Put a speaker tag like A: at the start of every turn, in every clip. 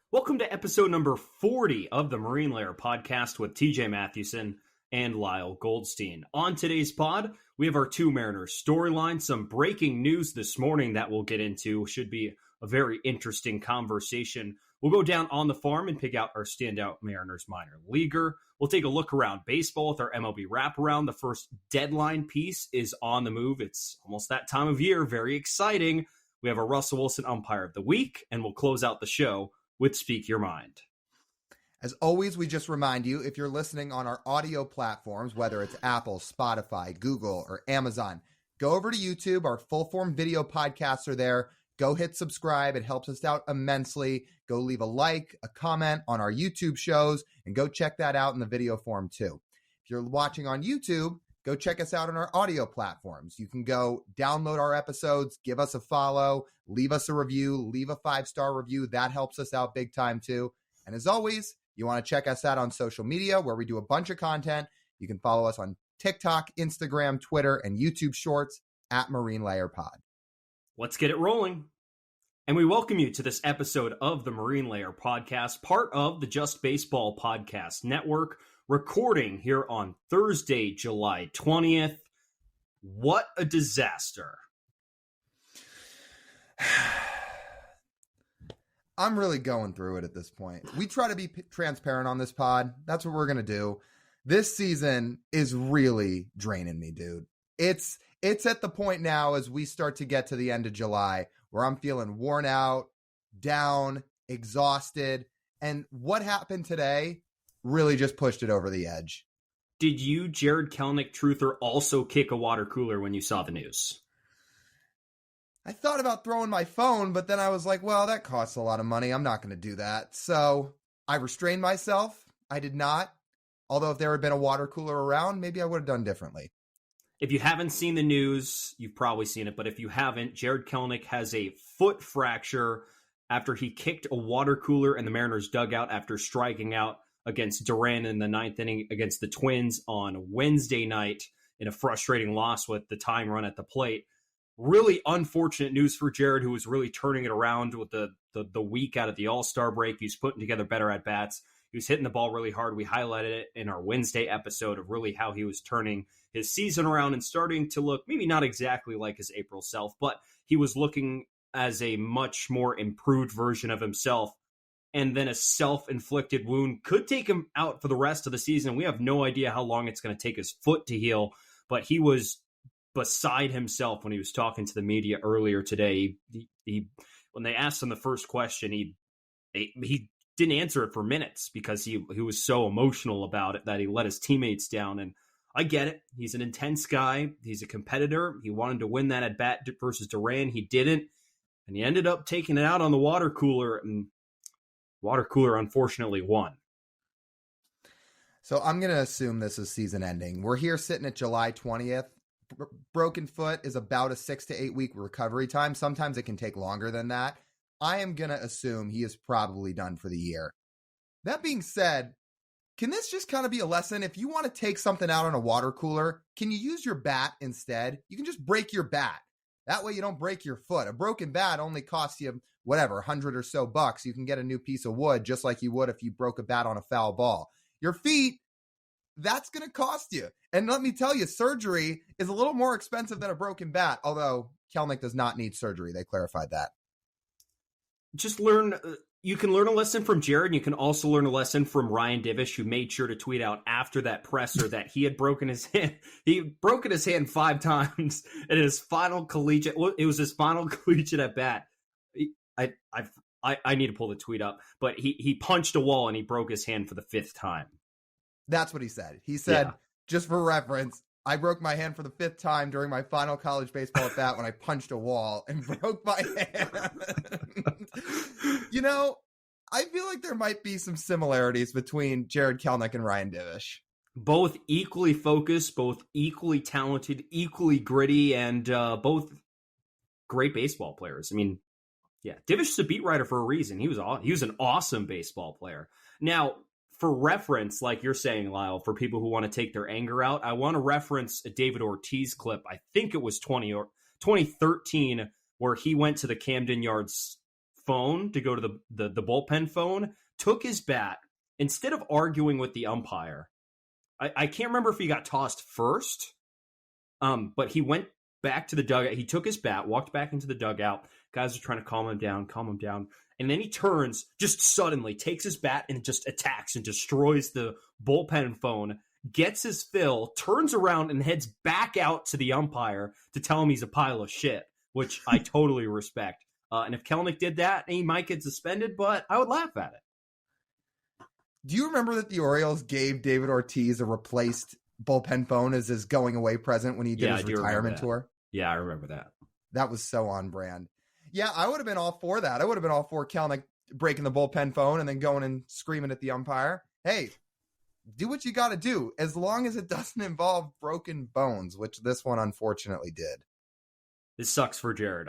A: Welcome to episode number 40 of the Marine Layer podcast with TJ Mathewson and Lyle Goldstein. On today's pod, we have our two Mariners storyline, some breaking news this morning that we'll get into. Should be a very interesting conversation. We'll go down on the farm and pick out our standout Mariners minor leaguer. We'll take a look around baseball with our MLB Wraparound. The first deadline piece is on the move. It's almost that time of year. Very exciting. We have a Russell Wilson Umpire of the Week, and we'll close out the show with Speak Your Mind.
B: As always, we just remind you, if you're listening on our audio platforms, whether it's Apple, Spotify, Google, or Amazon, go over to YouTube. Our full-form video podcasts are there. Go hit subscribe. It helps us out immensely. Go leave a like, a comment on our YouTube shows, and go check that out in the video form too. If you're watching on YouTube, go check us out on our audio platforms. You can go download our episodes, give us a follow, leave us a review, leave a 5-star review. That helps us out big time too. And as always, you want to check us out on social media where we do a bunch of content. You can follow us on TikTok, Instagram, Twitter, and YouTube Shorts at Marine Layer Pod.
A: Let's get it rolling. And we welcome you to this episode of the Marine Layer podcast, part of the Just Baseball Podcast Network, recording here on Thursday, July 20th. What a disaster.
B: I'm really going through it at this point. We try to be transparent on this pod. That's what we're going to do. This season is really draining me, dude. It's at the point now as we start to get to the end of July where I'm feeling worn out, down, exhausted. And what happened today really just pushed it over the edge.
A: Did you, Jarred Kelenic truther, also kick a water cooler when you saw the news?
B: I thought about throwing my phone, but then I was like, well, that costs a lot of money. I'm not going to do that. So I restrained myself. I did not. Although if there had been a water cooler around, maybe I would have done differently.
A: If you haven't seen the news, you've probably seen it. But if you haven't, Jarred Kelenic has a foot fracture after he kicked a water cooler in the Mariners dugout after striking out against Duran in the ninth inning against the Twins on Wednesday night in a frustrating loss with the tying run at the plate. Really unfortunate news for Jarred, who was really turning it around with the week out of the All-Star break. He was putting together better at-bats. He was hitting the ball really hard. We highlighted it in our Wednesday episode of really how he was turning his season around and starting to look maybe not exactly like his April self, but he was looking as a much more improved version of himself. And then a self-inflicted wound could take him out for the rest of the season. We have no idea how long it's going to take his foot to heal, but he was beside himself when he was talking to the media earlier today. He when they asked him the first question, he didn't answer it for minutes because he was so emotional about it that he let his teammates down. And I get it. He's an intense guy. He's a competitor. He wanted to win that at bat versus Duran. He didn't. And he ended up taking it out on the water cooler, and water cooler unfortunately won.
B: So I'm going to assume this is season ending. We're here sitting at July 20th. Broken foot is about a 6 to 8 week recovery time. Sometimes it can take longer than that. I am going to assume he is probably done for the year. That being said, can this just kind of be a lesson? If you want to take something out on a water cooler, can you use your bat instead? You can just break your bat. That way you don't break your foot. A broken bat only costs you, whatever, 100 or so bucks. You can get a new piece of wood just like you would if you broke a bat on a foul ball. Your feet, that's going to cost you. And let me tell you, surgery is a little more expensive than a broken bat, although Kelenic does not need surgery. They clarified that.
A: Just learn. You can learn a lesson from Jarred, and you can also learn a lesson from Ryan Divish, who made sure to tweet out after that presser that he had broken his hand. He broken his hand 5 times in his final collegiate. It was his final collegiate at bat. I need to pull the tweet up, but he punched a wall and he broke his hand for the 5th time.
B: That's what he said. He said, just for reference, I broke my hand for the 5th time during my final college baseball at bat when I punched a wall and broke my hand. You know, I feel like there might be some similarities between Jarred Kelenic and Ryan Divish.
A: Both equally focused, both equally talented, equally gritty, and both great baseball players. I mean, yeah, Divish is a beat writer for a reason. He was an awesome baseball player. Now, for reference, like you're saying, Lyle, for people who want to take their anger out, I want to reference a David Ortiz clip. I think it was 2013, where he went to the Camden Yards phone to go to the bullpen phone, took his bat, instead of arguing with the umpire. I can't remember if he got tossed first, but he went back to the dugout. He took his bat, walked back into the dugout. Guys are trying to calm him down. And then he turns, just suddenly takes his bat and just attacks and destroys the bullpen phone, gets his fill, turns around and heads back out to the umpire to tell him he's a pile of shit, which I totally respect. And if Kelenic did that, he might get suspended, but I would laugh at it.
B: Do you remember that the Orioles gave David Ortiz a replaced bullpen phone as his going away present when he did his retirement tour?
A: Yeah, I remember that.
B: That was so on brand. Yeah, I would have been all for that. I would have been all for Kelenic breaking the bullpen phone and then going and screaming at the umpire. Hey, do what you got to do, as long as it doesn't involve broken bones, which this one unfortunately did.
A: This sucks for Jarred.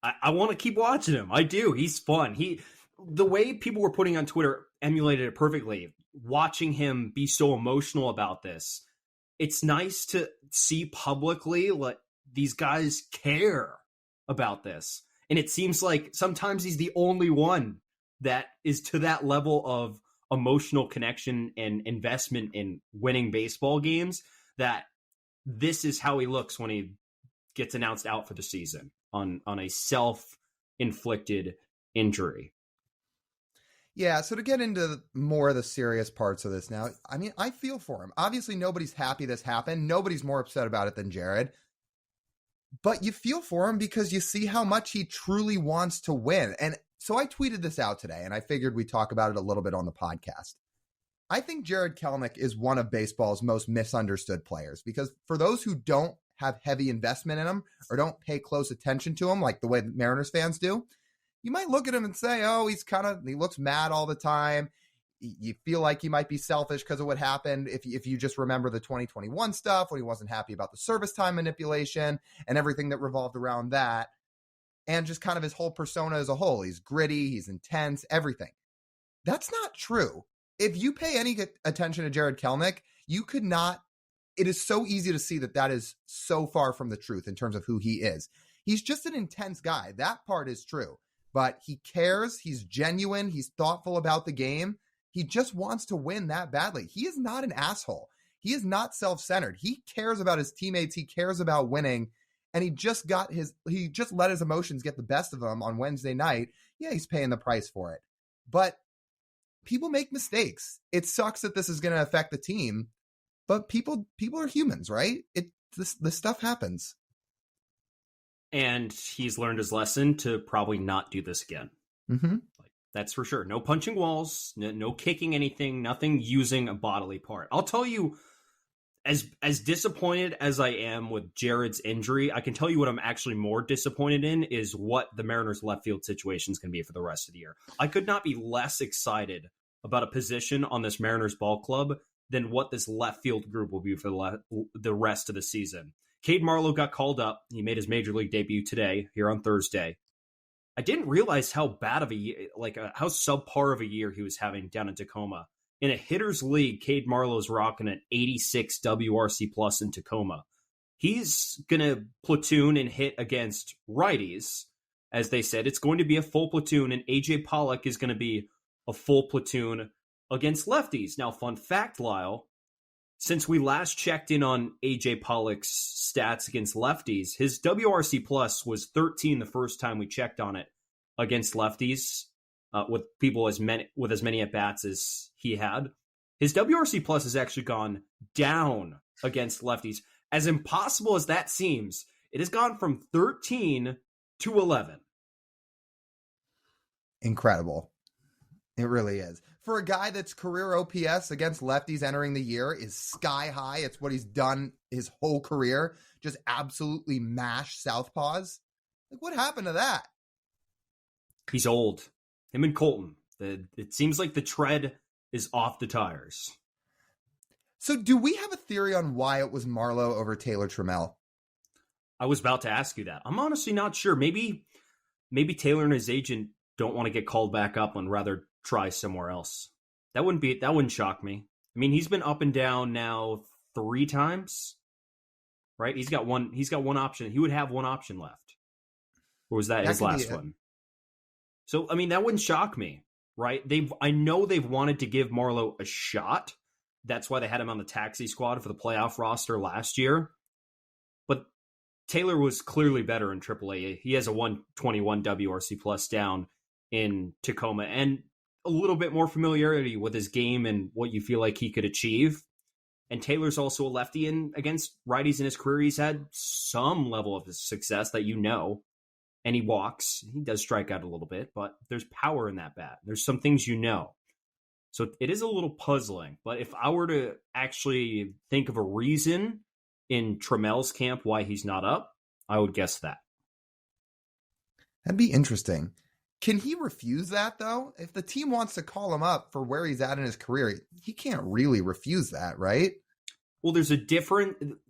A: I want to keep watching him. I do. He's fun. The way people were putting on Twitter emulated it perfectly. Watching him be so emotional about this, it's nice to see publicly like these guys care about this. And it seems like sometimes he's the only one that is to that level of emotional connection and investment in winning baseball games, that this is how he looks when he gets announced out for the season on a self-inflicted injury.
B: Yeah, so to get into more of the serious parts of this now, I mean, I feel for him. Obviously, nobody's happy this happened. Nobody's more upset about it than Jarred. But you feel for him because you see how much he truly wants to win. And so I tweeted this out today, and I figured we'd talk about it a little bit on the podcast. I think Jarred Kelenic is one of baseball's most misunderstood players, because for those who don't have heavy investment in him or don't pay close attention to him like the way Mariners fans do, you might look at him and say, oh, he looks mad all the time. You feel like he might be selfish because of what happened. If you just remember the 2021 stuff when he wasn't happy about the service time manipulation and everything that revolved around that, and just kind of his whole persona as a whole. He's gritty, he's intense, everything. That's not true. If you pay any attention to Jarred Kelenic, you could not. It is so easy to see that is so far from the truth in terms of who he is. He's just an intense guy. That part is true. But he cares. He's genuine. He's thoughtful about the game. He just wants to win that badly. He is not an asshole. He is not self-centered. He cares about his teammates. He cares about winning. And he just let his emotions get the best of him on Wednesday night. Yeah, he's paying the price for it. But people make mistakes. It sucks that this is going to affect the team. But people are humans, right? This stuff happens.
A: And he's learned his lesson to probably not do this again.
B: Mm-hmm.
A: That's for sure. No punching walls, no kicking anything, nothing using a bodily part. I'll tell you, as disappointed as I am with Jarred's injury, I can tell you what I'm actually more disappointed in is what the Mariners left field situation is going to be for the rest of the year. I could not be less excited about a position on this Mariners ball club than what this left field group will be for the rest of the season. Cade Marlowe got called up. He made his major league debut today, here on Thursday. I didn't realize how bad of a year, how subpar of a year he was having down in Tacoma. In a hitter's league, Cade Marlowe's rocking an 86 WRC plus in Tacoma. He's going to platoon and hit against righties. As they said, it's going to be a full platoon, and AJ Pollock is going to be a full platoon against lefties. Now, fun fact, Lyle, since we last checked in on AJ Pollock's stats against lefties, his WRC plus was 13 the first time we checked on it against lefties, with people with as many at bats as he had. His WRC plus has actually gone down against lefties. As impossible as that seems, it has gone from 13 to 11.
B: Incredible. It really is. For a guy that's career OPS against lefties entering the year is sky high. It's what he's done his whole career. Just absolutely mash southpaws. Like, what happened to that?
A: He's old. Him and Colton. It seems like the tread is off the tires.
B: So do we have a theory on why it was Marlowe over Taylor Trammell?
A: I was about to ask you that. I'm honestly not sure. Maybe Taylor and his agent don't want to get called back up and rather try somewhere else. That wouldn't shock me. I mean, he's been up and down now 3 times, right? He's got one option. He would have one option left. Or was that his last one? So, I mean, that wouldn't shock me, right? I know they've wanted to give Marlowe a shot. That's why they had him on the taxi squad for the playoff roster last year. But Taylor was clearly better in AAA. He has a 121 WRC plus down in Tacoma and a little bit more familiarity with his game and what you feel like he could achieve. And Taylor's also a lefty, and against righties in his career, he's had some level of success that and he walks. He does strike out a little bit, but there's power in that bat. There's some things So it is a little puzzling. But if I were to actually think of a reason in Tramel's camp why he's not up, I would guess that.
B: That'd be interesting. Can he refuse that, though? If the team wants to call him up for where he's at in his career, he can't really refuse that, right?
A: Well,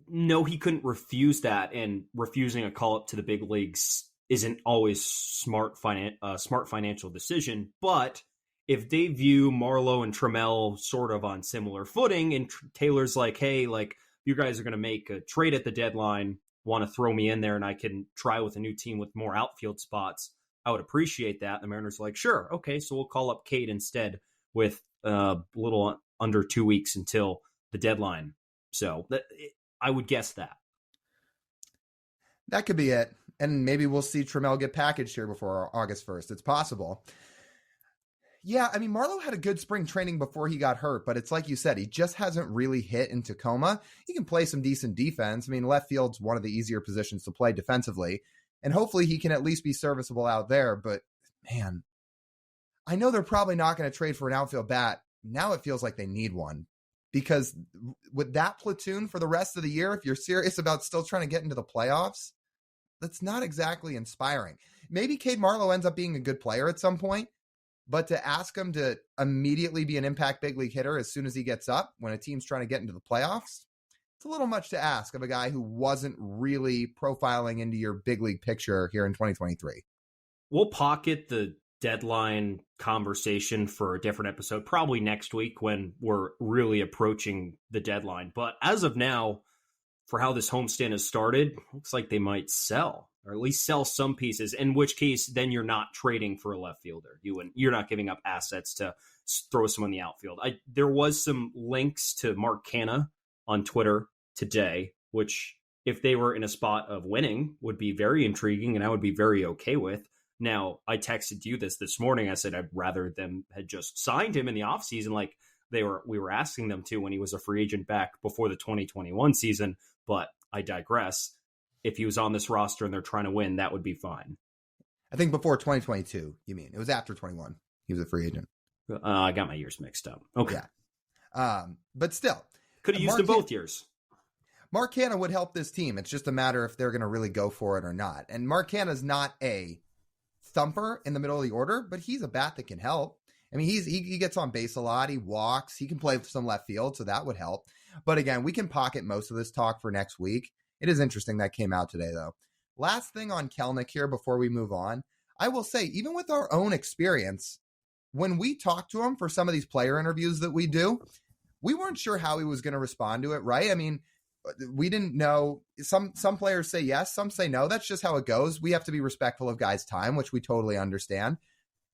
A: no, he couldn't refuse that, and refusing a call up to the big leagues isn't always smart financial decision. But if they view Marlowe and Tramel sort of on similar footing, and Taylor's like, hey, like, you guys are going to make a trade at the deadline, want to throw me in there, and I can try with a new team with more outfield spots, I would appreciate that. The Mariners are like, sure, okay, so we'll call up Cade instead with a little under 2 weeks until the deadline. So I would guess that.
B: That could be it. And maybe we'll see Tramel get packaged here before August 1st. It's possible. Yeah, I mean, Marlowe had a good spring training before he got hurt, but it's like you said, he just hasn't really hit in Tacoma. He can play some decent defense. I mean, left field's one of the easier positions to play defensively, and hopefully he can at least be serviceable out there. But, man, I know they're probably not going to trade for an outfield bat. Now it feels like they need one, because with that platoon for the rest of the year, if you're serious about still trying to get into the playoffs, that's not exactly inspiring. Maybe Cade Marlowe ends up being a good player at some point, but to ask him to immediately be an impact big league hitter as soon as he gets up when a team's trying to get into the playoffs, it's a little much to ask of a guy who wasn't really profiling into your big league picture here in 2023.
A: We'll pocket the deadline conversation for a different episode, probably next week when we're really approaching the deadline. But as of now, for how this homestand has started, looks like they might sell, or at least sell some pieces, in which case then you're not trading for a left fielder. You're not giving up assets to throw someone in the outfield. There was some links to Mark Canha on Twitter today, which if they were in a spot of winning would be very intriguing and I would be very okay with. Now, I texted you this morning. I said I'd rather them had just signed him in the offseason like we were asking them to when he was a free agent back before the 2021 season, but I digress. If he was on this roster and they're trying to win, that would be fine.
B: I think before 2022, you mean. It was after 21. He was a free agent.
A: I got my years mixed up. Okay.
B: Yeah. But still.
A: Could have used them both years.
B: Mark Canha would help this team. It's just a matter if they're going to really go for it or not. And Mark Canha's not a thumper in the middle of the order, but he's a bat that can help. I mean, he gets on base a lot. He walks. He can play some left field, so that would help. But again, we can pocket most of this talk for next week. It is interesting that came out today, though. Last thing on Kelenic here before we move on. I will say, even with our own experience, when we talk to him for some of these player interviews that we do, we weren't sure how he was going to respond to it, right? I mean, we didn't know. Some players say yes, some say no. That's just how it goes. We have to be respectful of guys' time, which we totally understand.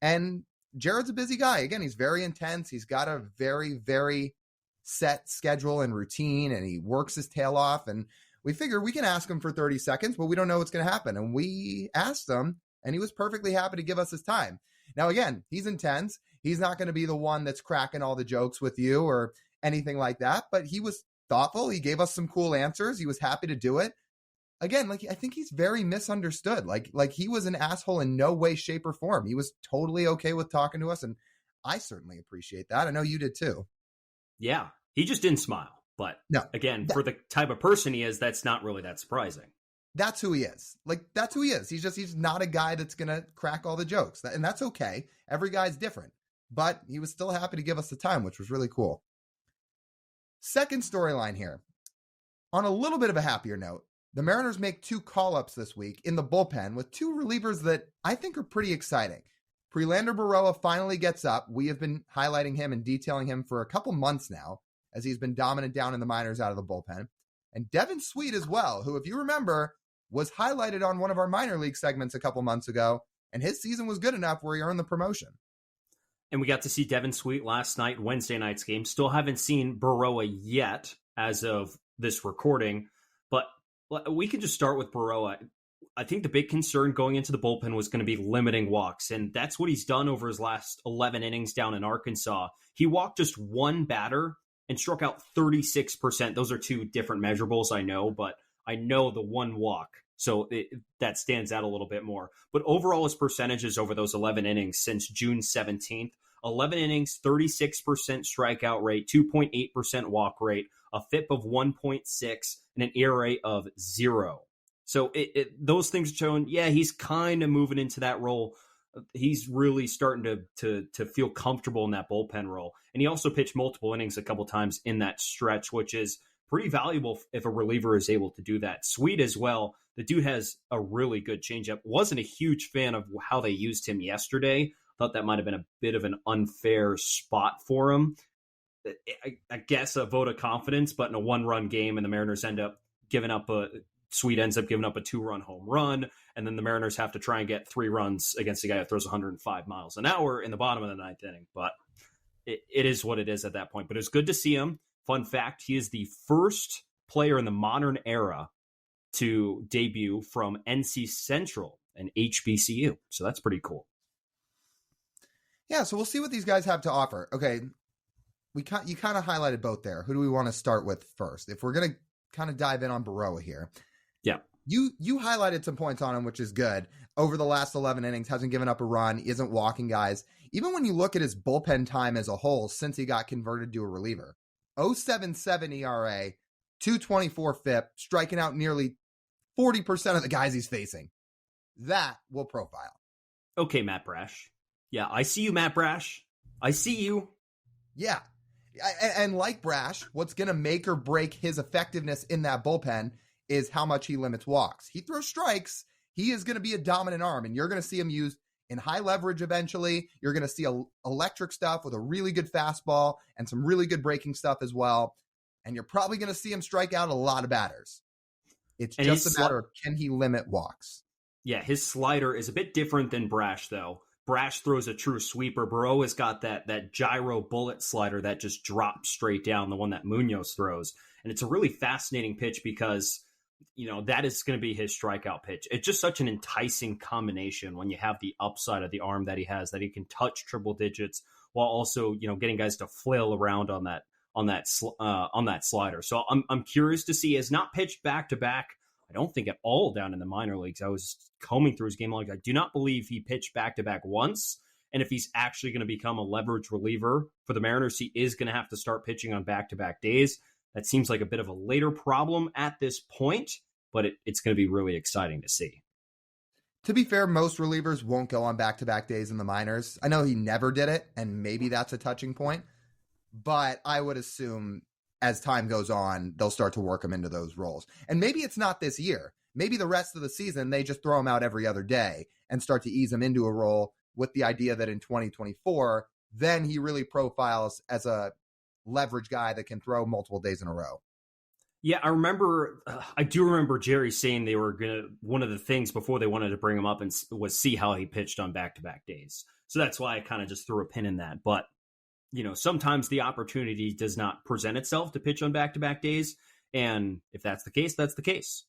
B: And Jarred's a busy guy. Again, he's very intense. He's got a very, very set schedule and routine, and he works his tail off. And we figure we can ask him for 30 seconds, but we don't know what's going to happen. And we asked him, and he was perfectly happy to give us his time. Now, again, he's intense. He's not going to be the one that's cracking all the jokes with you or anything like that, but he was thoughtful. He gave us some cool answers. He was happy to do it. Again, I think he's very misunderstood. Like he was an asshole in no way, shape, or form. He was totally okay with talking to us, and I certainly appreciate that. I know you did too.
A: Yeah, he just didn't smile. But no, again, for the type of person he is, that's not really that surprising.
B: That's who he is. That's who he is. He's not a guy that's going to crack all the jokes. And that's okay. Every guy's different. But he was still happy to give us the time, which was really cool. Second storyline here. On a little bit of a happier note, the Mariners make 2 call-ups this week in the bullpen with 2 relievers that I think are pretty exciting. Prelander Berroa finally gets up. We have been highlighting him and detailing him for a couple months now, as he's been dominant down in the minors out of the bullpen. And Devin as well, who, if you remember, was highlighted on one of our minor league segments a couple months ago and his season was good enough where he earned the promotion.
A: And we got to see Devin Sweet last night, Wednesday night's game. Still haven't seen Berroa yet as of this recording, but we can just start with Berroa. I think the big concern going into the bullpen was going to be limiting walks, and that's what he's done over his last 11 innings down in Arkansas. He walked just one batter and struck out 36%. Those are two different measurables, I know, but I know the one walk, so that stands out a little bit more. But overall, his percentages over those 11 innings since June 17th, 11 innings, 36% strikeout rate, 2.8% walk rate, a FIP of 1.6, and an ERA of 0. So those things are showing, yeah, he's kind of moving into that role. He's really starting to feel comfortable in that bullpen role. And he also pitched multiple innings a couple times in that stretch, which is pretty valuable if a reliever is able to do that. Sweet as well. The dude has a really good changeup. Wasn't a huge fan of how they used him yesterday. Thought that might have been a bit of an unfair spot for him. I guess a vote of confidence, but in a one-run game, and the Mariners end up giving up Sweet ends up giving up a 2-run home run, and then the Mariners have to try and get 3 runs against a guy that throws 105 miles an hour in the bottom of the 9th inning. But it is what it is at that point. But it's good to see him. Fun fact, he is the first player in the modern era to debut from NC Central and HBCU. So that's pretty cool.
B: Yeah, so we'll see what these guys have to offer. Okay, you kind of highlighted both there. Who do we want to start with first? If we're going to kind of dive in on Berroa here.
A: Yeah.
B: You highlighted some points on him, which is good. Over the last 11 innings, hasn't given up a run, isn't walking guys. Even when you look at his bullpen time as a whole since he got converted to a reliever, 0.77 ERA, 2.24 FIP, striking out nearly 40% of the guys he's facing. That will profile.
A: Okay, Matt Brash. Yeah, I see you, Matt Brash. I see you.
B: Yeah. And like Brash, what's going to make or break his effectiveness in that bullpen is how much he limits walks. He throws strikes. He is going to be a dominant arm, and you're going to see him used in high leverage eventually. You're going to see electric stuff with a really good fastball and some really good breaking stuff as well. And you're probably going to see him strike out a lot of batters. It's just a matter of, can he limit walks?
A: Yeah, his slider is a bit different than Brash, though. Brash throws a true sweeper. Berroa's got that gyro bullet slider that just drops straight down, the one that Munoz throws. And it's a really fascinating pitch because, that is going to be his strikeout pitch. It's just such an enticing combination when you have the upside of the arm that he has, that he can touch triple digits while also, getting guys to flail around on that slider. So I'm curious to see. He has not pitched back to back, I don't think, at all down in the minor leagues. I was combing through his game log. I do not believe he pitched back-to-back once. And if he's actually going to become a leverage reliever for the Mariners, he is going to have to start pitching on back-to-back days. That seems like a bit of a later problem at this point, but it's going to be really exciting to see.
B: To be fair, most relievers won't go on back-to-back days in the minors. I know he never did it, and maybe that's a touching point. But I would assume as time goes on, they'll start to work him into those roles. And maybe it's not this year. Maybe the rest of the season, they just throw him out every other day and start to ease him into a role with the idea that in 2024, then he really profiles as a leverage guy that can throw multiple days in a row.
A: Yeah, I do remember Jerry saying they were one of the things before they wanted to bring him up and was see how he pitched on back-to-back days. So that's why I kind of just threw a pin in that. But sometimes the opportunity does not present itself to pitch on back-to-back days. And if that's the case, that's the case.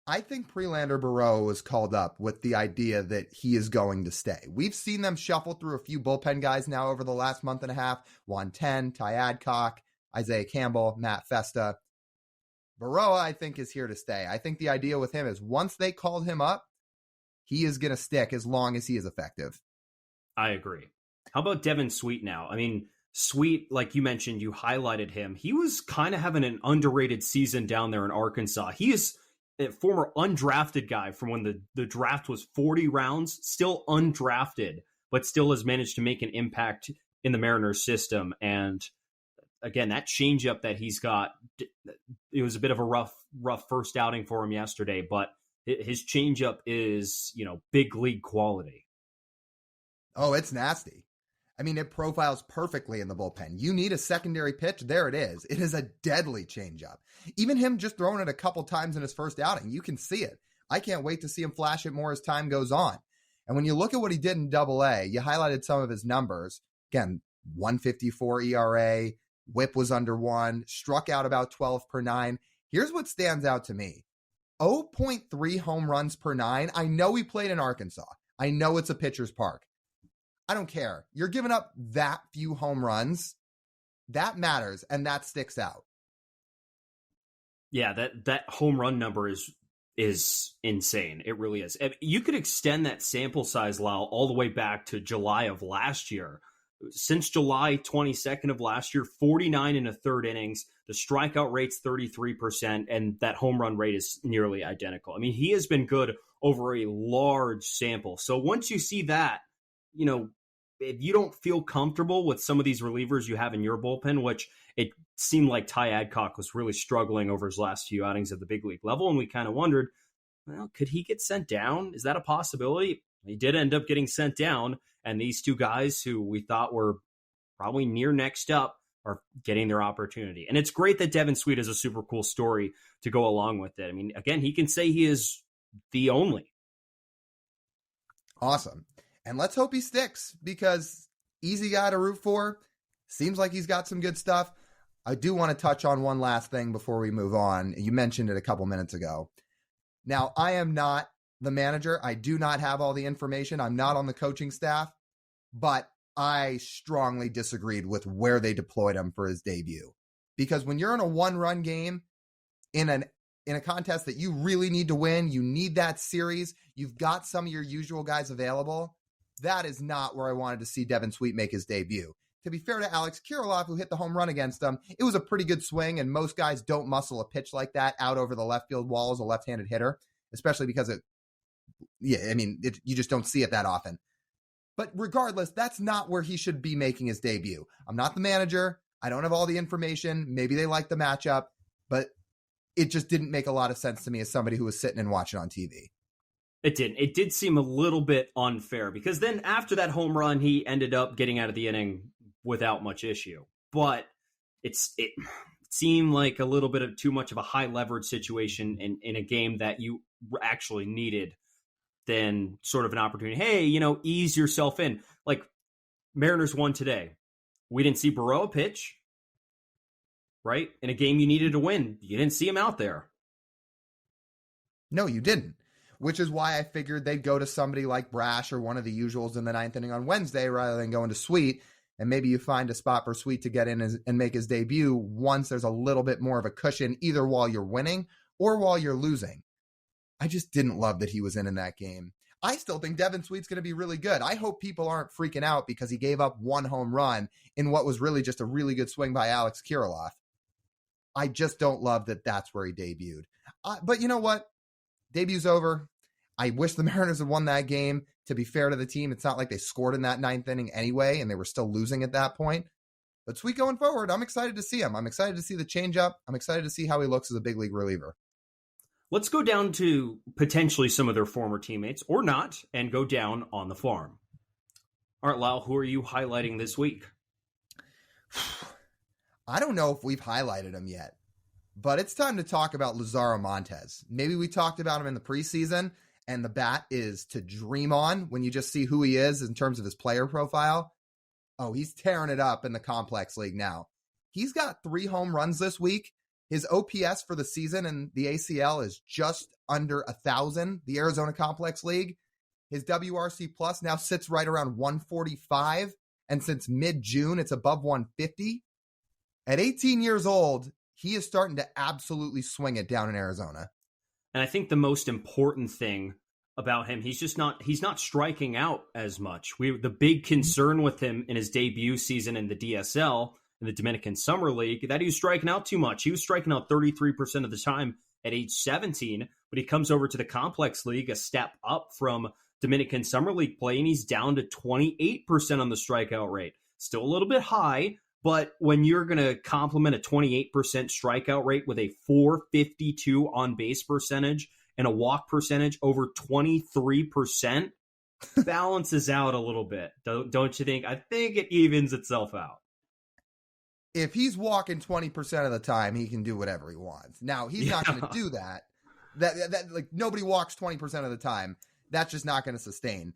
B: I think Prelander Berroa was called up with the idea that he is going to stay. We've seen them shuffle through a few bullpen guys now over the last month and a half. Juan Ten, Ty Adcock, Isaiah Campbell, Matt Festa. Berroa, I think, is here to stay. I think the idea with him is once they called him up, he is going to stick as long as he is effective. I
A: agree. How about Devin Sweet now? I mean, Sweet, like you mentioned, you highlighted him. He was kind of having an underrated season down there in Arkansas. He is a former undrafted guy from when the draft was 40 rounds, still undrafted, but still has managed to make an impact in the Mariners system. And again, that changeup that he's got, it was a bit of a rough first outing for him yesterday, but his changeup is, big league quality.
B: Oh, it's nasty. I mean, it profiles perfectly in the bullpen. You need a secondary pitch. There it is. It is a deadly changeup. Even him just throwing it a couple times in his first outing, you can see it. I can't wait to see him flash it more as time goes on. And when you look at what he did in Double-A, you highlighted some of his numbers. Again, 154 ERA, whip was under 1, struck out about 12 per 9. Here's what stands out to me. 0.3 home runs per 9. I know he played in Arkansas. I know it's a pitcher's park. I don't care. You're giving up that few home runs. That matters, and that sticks out.
A: Yeah, that home run number is insane. It really is. You could extend that sample size, Lyle, all the way back to July of last year. Since July 22nd of last year, 49 and a third innings. The strikeout rate's 33%, and that home run rate is nearly identical. I mean, he has been good over a large sample. So once you see that, if you don't feel comfortable with some of these relievers you have in your bullpen, which it seemed like Ty Adcock was really struggling over his last few outings at the big league level, and we kind of wondered, well, could he get sent down? Is that a possibility? He did end up getting sent down, and these two guys who we thought were probably near next up are getting their opportunity. And it's great that Devin Sweet is a super cool story to go along with it. I mean, again, he can say he is the only.
B: Awesome. And let's hope he sticks, because easy guy to root for. Seems like he's got some good stuff. I do want to touch on one last thing before we move on. You mentioned it a couple minutes ago. Now, I am not the manager. I do not have all the information. I'm not on the coaching staff, but I strongly disagreed with where they deployed him for his debut. Because when you're in a one-run game in a contest that you really need to win, you need that series, you've got some of your usual guys available, that is not where I wanted to see Devin Sweet make his debut. To be fair to Alex Kirilloff, who hit the home run against him, it was a pretty good swing, and most guys don't muscle a pitch like that out over the left field wall as a left-handed hitter, especially because you just don't see it that often. But regardless, that's not where he should be making his debut. I'm not the manager. I don't have all the information. Maybe they like the matchup, but it just didn't make a lot of sense to me as somebody who was sitting and watching on TV.
A: It didn't. It did seem a little bit unfair, because then after that home run, he ended up getting out of the inning without much issue. But it seemed like a little bit of too much of a high leverage situation in a game that you actually needed than sort of an opportunity. Hey, ease yourself in. Like, Mariners won today. We didn't see Berroa pitch, right? In a game you needed to win. You didn't see him out there.
B: No, you didn't. Which is why I figured they'd go to somebody like Brash or one of the usuals in the ninth inning on Wednesday rather than going to Sweet. And maybe you find a spot for Sweet to get in and make his debut once there's a little bit more of a cushion, either while you're winning or while you're losing. I just didn't love that he was in that game. I still think Devin Sweet's going to be really good. I hope people aren't freaking out because he gave up one home run in what was really just a really good swing by Alex Kirilloff. I just don't love that that's where he debuted. But you know what? Debut's over. I wish the Mariners had won that game. To be fair to the team, it's not like they scored in that ninth inning anyway, and they were still losing at that point. But Sweet going forward, I'm excited to see him. I'm excited to see the changeup. I'm excited to see how he looks as a big league reliever.
A: Let's go down to potentially some of their former teammates, or not, and go down on the farm. All right, Lyle, who are you highlighting this week?
B: I don't know if we've highlighted him yet, but it's time to talk about Lazaro Montes. Maybe we talked about him in the preseason, and the bat is to dream on when you just see who he is in terms of his player profile. Oh, he's tearing it up in the complex league now. He's got 3 home runs this week. His OPS for the season in the ACL is just under 1,000, the Arizona Complex League. His WRC plus now sits right around 145, and since mid-June, it's above 150. At 18 years old, he is starting to absolutely swing it down in Arizona.
A: And I think the most important thing about him, he's not striking out as much. The big concern with him in his debut season in the DSL, in the Dominican Summer League, that he was striking out too much. He was striking out 33% of the time at age 17, but he comes over to the Complex League, a step up from Dominican Summer League play, and he's down to 28% on the strikeout rate. Still a little bit high, but when you're going to complement a 28% strikeout rate with a .452 on-base percentage and a walk percentage over 23%, balances out a little bit. Don't you think? I think it evens itself out.
B: If he's walking 20% of the time, he can do whatever he wants. Now, he's not going to do that. That like nobody walks 20% of the time. That's just not going to sustain.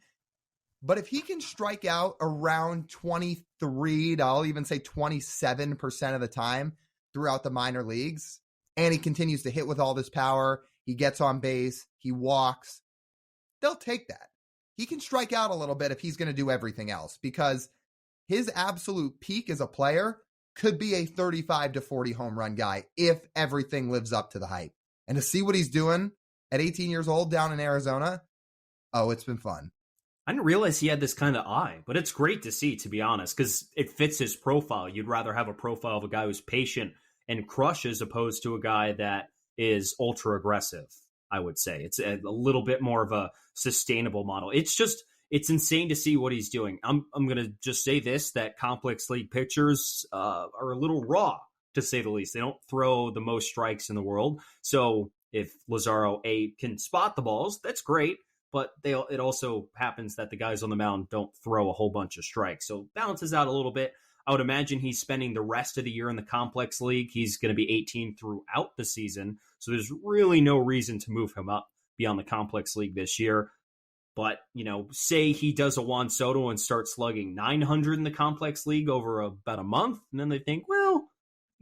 B: But if he can strike out around 23 to, I'll even say 27% of the time throughout the minor leagues, and he continues to hit with all this power, he gets on base, he walks, they'll take that. He can strike out a little bit if he's going to do everything else, because his absolute peak as a player could be a 35 to 40 home run guy if everything lives up to the hype. And to see what he's doing at 18 years old down in Arizona, oh, it's been fun.
A: I didn't realize he had this kind of eye, but it's great to see, to be honest, because it fits his profile. You'd rather have a profile of a guy who's patient and crushes opposed to a guy that is ultra aggressive, I would say. It's a little bit more of a sustainable model. It's insane to see what he's doing. I'm going to just say this, that complex league pitchers are a little raw, to say the least. They don't throw the most strikes in the world. So if Lazaro can spot the balls, that's great. But it also happens that the guys on the mound don't throw a whole bunch of strikes. So it balances out a little bit. I would imagine he's spending the rest of the year in the complex league. He's going to be 18 throughout the season. So there's really no reason to move him up beyond the complex league this year. But, say he does a Juan Soto and starts slugging 900 in the complex league over about a month. And then they think, well,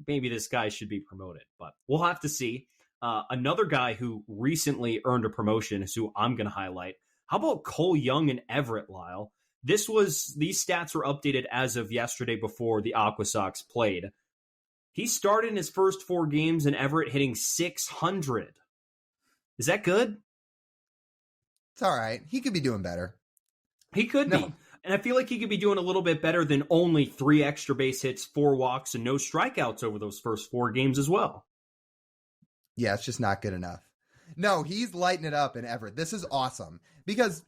A: maybe this guy should be promoted. But we'll have to see. Another guy who recently earned a promotion is who I'm going to highlight. How about Cole Young and Everett, Lyle? These stats were updated as of yesterday before the Aqua Sox played. He started in his first 4 games in Everett hitting 600. Is that good?
B: It's all right. He could be doing better.
A: He could be. And I feel like he could be doing a little bit better than only 3 extra base hits, 4 walks, and no strikeouts over those first 4 games as well.
B: Yeah, it's just not good enough. No, he's lighting it up in Everett. This is awesome because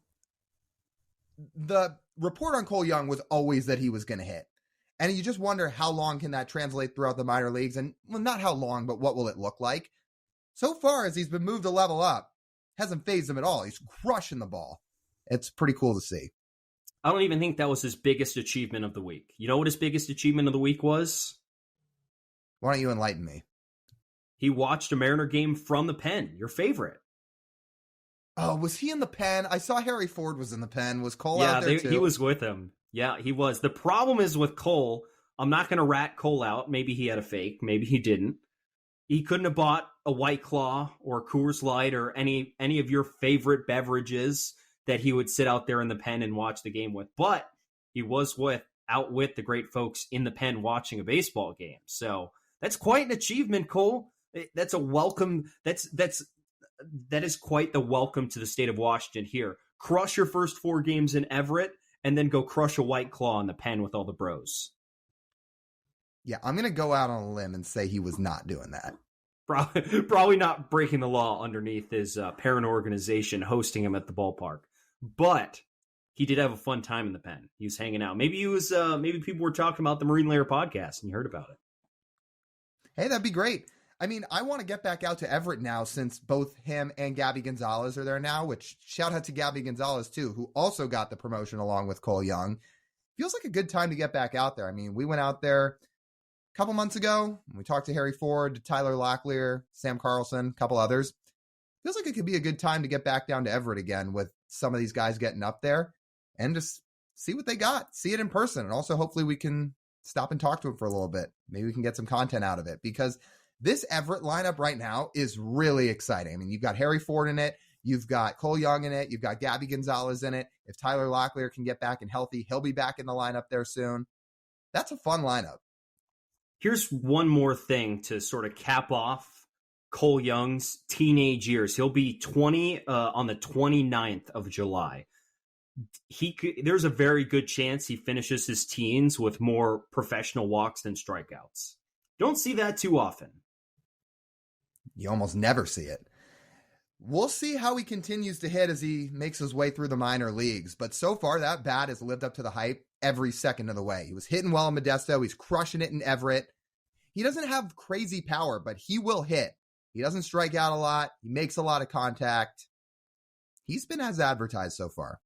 B: the report on Cole Young was always that he was going to hit. And you just wonder how long can that translate throughout the minor leagues? And, well, not how long, but what will it look like? So far, as he's been moved to level up, hasn't phased him at all. He's crushing the ball. It's pretty cool to see.
A: I don't even think that was his biggest achievement of the week. You know what his biggest achievement of the week was?
B: Why don't you enlighten me?
A: He watched a Mariner game from the pen, your favorite.
B: Oh, was he in the pen? I saw Harry Ford was in the pen. Was Cole out there too?
A: He was with him. Yeah, he was. The problem is with Cole, I'm not going to rat Cole out. Maybe he had a fake. Maybe he didn't. He couldn't have bought a White Claw or Coors Light or any of your favorite beverages that he would sit out there in the pen and watch the game with. But he was out with the great folks in the pen watching a baseball game. So that's quite an achievement, Cole. That's a welcome. That is quite the welcome to the state of Washington here. Crush your first 4 games in Everett and then go crush a White Claw in the pen with all the bros.
B: Yeah, I'm going to go out on a limb and say he was not doing that.
A: Probably not breaking the law underneath his parent organization hosting him at the ballpark. But he did have a fun time in the pen. He was hanging out. Maybe maybe people were talking about the Marine Layer podcast and you heard about it.
B: Hey, that'd be great. I mean, I want to get back out to Everett now since both him and Gabby Gonzalez are there now, which shout out to Gabby Gonzalez too, who also got the promotion along with Cole Young. Feels like a good time to get back out there. I mean, we went out there a couple months ago. We talked to Harry Ford, to Tyler Locklear, Sam Carlson, a couple others. Feels like it could be a good time to get back down to Everett again with some of these guys getting up there and just see what they got, see it in person. And also hopefully we can stop and talk to them for a little bit. Maybe we can get some content out of it because this Everett lineup right now is really exciting. I mean, you've got Harry Ford in it. You've got Cole Young in it. You've got Gabby Gonzalez in it. If Tyler Locklear can get back and healthy, he'll be back in the lineup there soon. That's a fun lineup.
A: Here's one more thing to sort of cap off Cole Young's teenage years. He'll be 20 on the 29th of July. There's a very good chance he finishes his teens with more professional walks than strikeouts. Don't see that too often.
B: You almost never see it. We'll see how he continues to hit as he makes his way through the minor leagues. But so far, that bat has lived up to the hype every second of the way. He was hitting well in Modesto. He's crushing it in Everett. He doesn't have crazy power, but he will hit. He doesn't strike out a lot. He makes a lot of contact. He's been as advertised so far.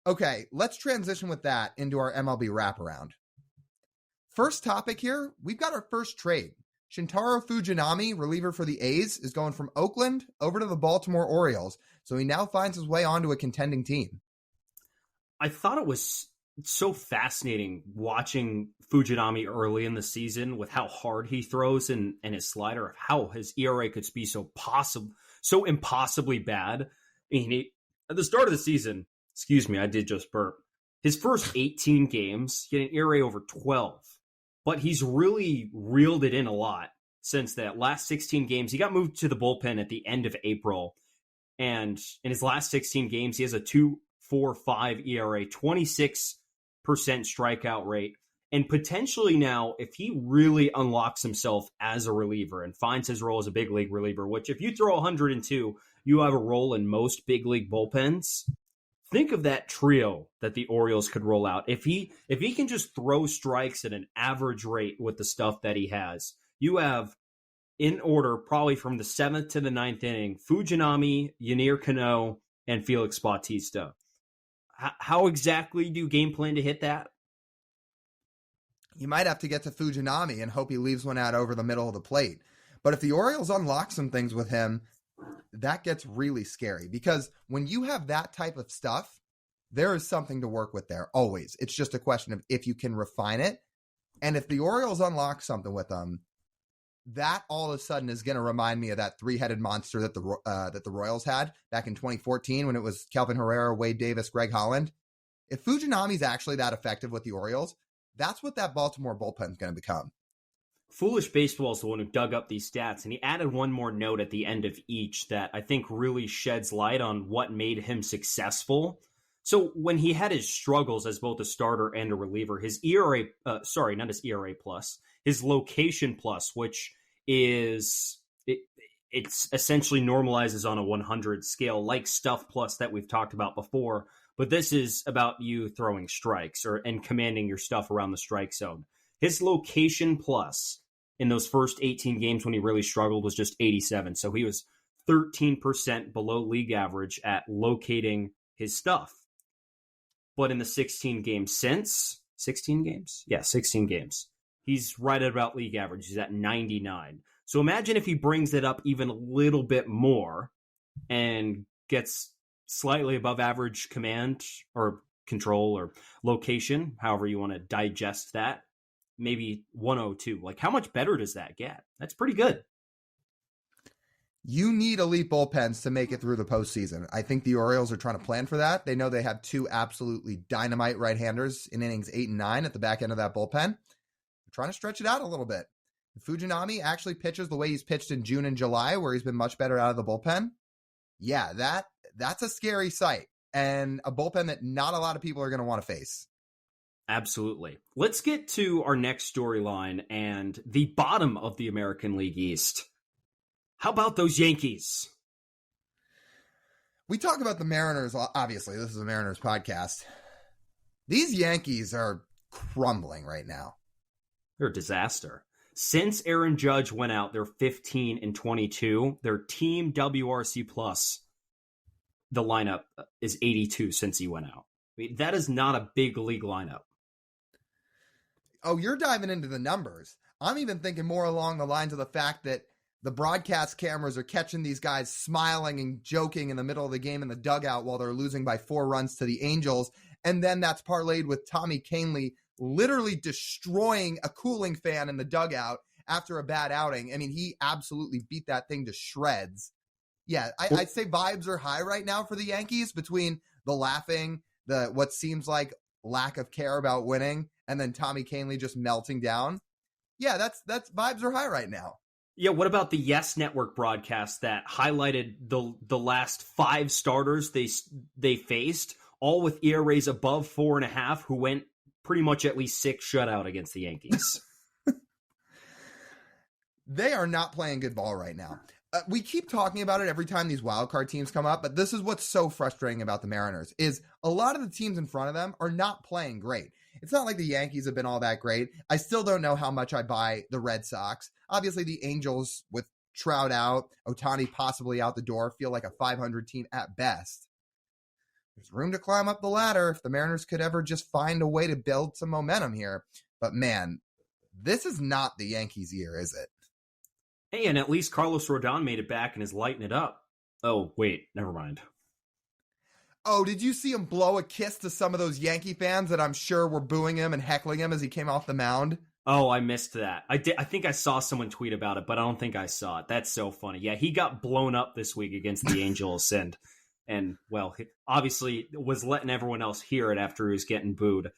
B: Okay, let's transition with that into our MLB wraparound. First topic here, we've got our first trade. Shintaro Fujinami, reliever for the A's, is going from Oakland over to the Baltimore Orioles, so he now finds his way onto a contending team.
A: I thought it was so fascinating watching Fujinami early in the season with how hard he throws and his slider, how his ERA could be so impossibly bad. I mean, at the start of the season, excuse me, I did just burp. His first 18 games, he had an ERA over 12, but he's really reeled it in a lot since that. Last 16 games, he got moved to the bullpen at the end of April, and in his last 16 games, he has a 2.45 ERA, 26% strikeout rate, and potentially now, if he really unlocks himself as a reliever and finds his role as a big league reliever, which if you throw 102, you have a role in most big league bullpens. Think of that trio that the Orioles could roll out. If he can just throw strikes at an average rate with the stuff that he has, you have, in order, probably from the 7th to the 9th inning, Fujinami, Yennier Cano, and Felix Bautista. How exactly do you game plan to hit that?
B: You might have to get to Fujinami and hope he leaves one out over the middle of the plate. But if the Orioles unlock some things with him, that gets really scary, because when you have that type of stuff, there is something to work with there always. It's just a question of if you can refine it. And if the Orioles unlock something with them, that all of a sudden is going to remind me of that three-headed monster that the Royals had back in 2014 when it was Kelvin Herrera, Wade Davis, Greg Holland. If Fujinami's actually that effective with the Orioles, that's what that Baltimore bullpen is going to become.
A: Foolish Baseball is the one who dug up these stats, and he added one more note at the end of each that I think really sheds light on what made him successful. So when he had his struggles as both a starter and a reliever, his ERA, not his ERA plus, his location plus, which is, it's essentially normalizes on a 100 scale, like Stuff Plus that we've talked about before, but this is about you throwing strikes and commanding your stuff around the strike zone. His location plus in those first 18 games when he really struggled was just 87. So he was 13% below league average at locating his stuff. But in the 16 games since, 16 games? Yeah, 16 games. He's right at about league average. He's at 99. So imagine if he brings it up even a little bit more and gets slightly above average command or control or location, however you want to digest that. Maybe 102. Like, how much better does that get? That's pretty good.
B: You need elite bullpens to make it through the postseason. I think the Orioles are trying to plan for that. They know they have two absolutely dynamite right-handers in innings 8 and 9 at the back end of that bullpen. They're trying to stretch it out a little bit. If Fujinami actually pitches the way he's pitched in June and July, where he's been much better out of the bullpen, yeah, that's a scary sight, and a bullpen that not a lot of people are going to want to face.
A: Absolutely. Let's get to our next storyline and the bottom of the American League East. How about those Yankees?
B: We talk about the Mariners, obviously. This is a Mariners podcast. These Yankees are crumbling right now.
A: They're a disaster. Since Aaron Judge went out, they're 15-22. Their team WRC plus, the lineup is 82 since he went out. I mean, that is not a big league lineup.
B: Oh, you're diving into the numbers. I'm even thinking more along the lines of the fact that the broadcast cameras are catching these guys smiling and joking in the middle of the game in the dugout while they're losing by 4 runs to the Angels. And then that's parlayed with Tommy Kahnle literally destroying a cooling fan in the dugout after a bad outing. I mean, he absolutely beat that thing to shreds. Yeah, I'd say vibes are high right now for the Yankees between the laughing, the what seems like lack of care about winning, and then Tommy Kahnle just melting down. Yeah, that's vibes are high right now.
A: Yeah, what about the Yes Network broadcast that highlighted the last 5 starters they faced, all with ERAs above 4.5, who went pretty much at least 6 shutout against the Yankees?
B: They are not playing good ball right now. We keep talking about it every time these wildcard teams come up, but this is what's so frustrating about the Mariners is a lot of the teams in front of them are not playing great. It's not like the Yankees have been all that great. I still don't know how much I buy the Red Sox. Obviously, the Angels, with Trout out, Ohtani possibly out the door, feel like a 500 team at best. There's room to climb up the ladder if the Mariners could ever just find a way to build some momentum here. But man, this is not the Yankees' year, is it?
A: Hey, and at least Carlos Rodon made it back and is lighting it up. Oh, wait, never mind.
B: Oh, did you see him blow a kiss to some of those Yankee fans that I'm sure were booing him and heckling him as he came off the mound?
A: Oh, I missed that. I think I saw someone tweet about it, but I don't think I saw it. That's so funny. Yeah, he got blown up this week against the Angels, and well, he obviously was letting everyone else hear it after he was getting booed.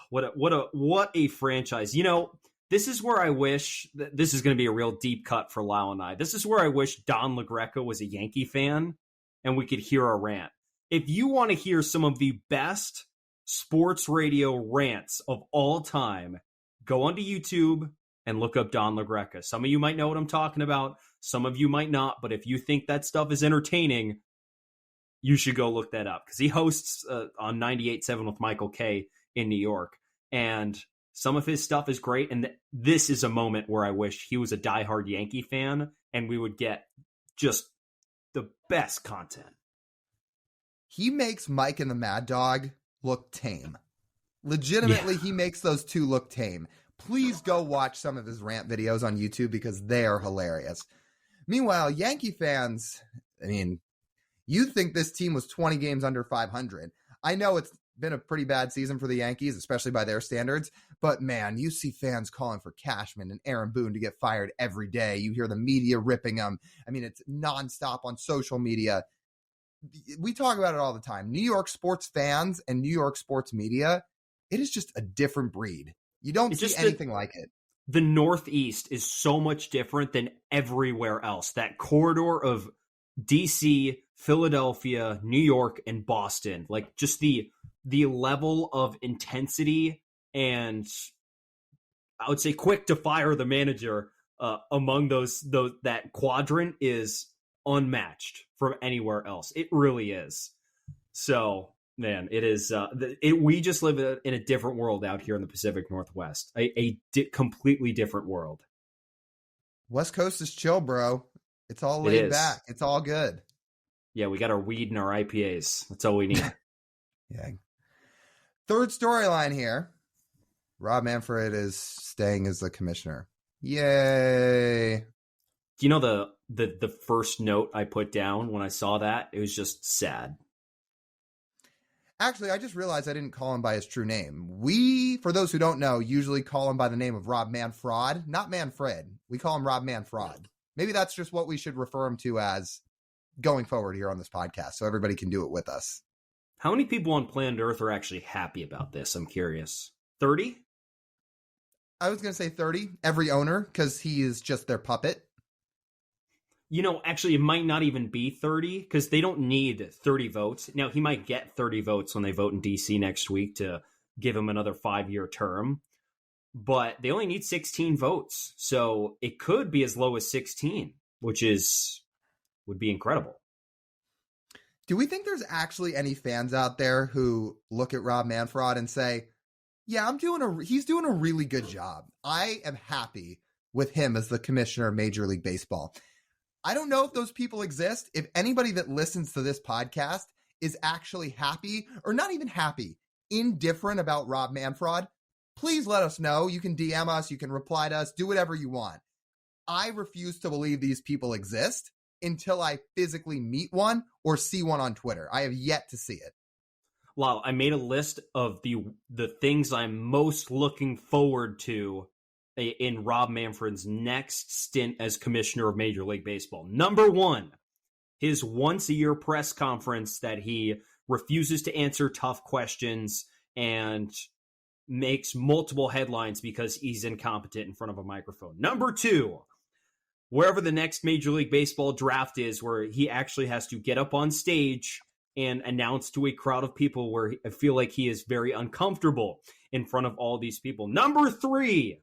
A: What a franchise. You know, this is where I wish this is going to be a real deep cut for Lyle and I. This is where I wish Don LaGreca was a Yankee fan and we could hear a rant. If you want to hear some of the best sports radio rants of all time, go onto YouTube and look up Don LaGreca. Some of you might know what I'm talking about. Some of you might not. But if you think that stuff is entertaining, you should go look that up. Because he hosts on 98.7 with Michael K. in New York. And some of his stuff is great. And this is a moment where I wish he was a diehard Yankee fan and we would get just the best content.
B: He makes Mike and the Mad Dog look tame. Legitimately, yeah. He makes those two look tame. Please go watch some of his rant videos on YouTube because they are hilarious. Meanwhile, Yankee fans, I mean, you think this team was 20 games under 500. I know it's been a pretty bad season for the Yankees, especially by their standards. But man, you see fans calling for Cashman and Aaron Boone to get fired every day. You hear the media ripping them. I mean, it's nonstop on social media. We talk about it all the time. New York sports fans and New York sports media, it is just a different breed. You don't see anything like it.
A: The Northeast is so much different than everywhere else. That corridor of DC, Philadelphia, New York, and Boston, like just the level of intensity and I would say quick to fire the manager among those that quadrant is unmatched from anywhere else. It really is. So, man, it is. We just live in a different world out here in the Pacific Northwest. A completely different world.
B: West Coast is chill, bro. It's all laid back. It's all good.
A: Yeah, we got our weed and our IPAs. That's all we need.
B: Yeah. Third storyline here. Rob Manfred is staying as the commissioner. Yay.
A: Do you know the first note I put down when I saw that? It was just sad.
B: Actually, I just realized I didn't call him by his true name. We, for those who don't know, usually call him by the name of Rob Manfred, not Manfred. We call him Rob Manfred. Maybe that's just what we should refer him to as going forward here on this podcast, so everybody can do it with us.
A: How many people on planet Earth are actually happy about this? I'm curious. 30?
B: I was going to say 30. Every owner, because he is just their puppet.
A: You know, actually, it might not even be 30 because they don't need 30 votes. Now, he might get 30 votes when they vote in D.C. next week to give him another 5-year term. But they only need 16 votes. So it could be as low as 16, which would be incredible.
B: Do we think there's actually any fans out there who look at Rob Manfred and say, yeah, he's doing a really good job. I am happy with him as the commissioner of Major League Baseball. I don't know if those people exist. If anybody that listens to this podcast is actually happy or not even happy, indifferent about Rob Manfred, please let us know. You can DM us. You can reply to us. Do whatever you want. I refuse to believe these people exist until I physically meet one or see one on Twitter. I have yet to see it.
A: Lyle, I made a list of the things I'm most looking forward to in Rob Manfred's next stint as commissioner of Major League Baseball. Number 1, his once-a-year press conference that he refuses to answer tough questions and makes multiple headlines because he's incompetent in front of a microphone. Number 2, wherever the next Major League Baseball draft is, where he actually has to get up on stage and announce to a crowd of people where I feel like he is very uncomfortable in front of all these people. Number 3,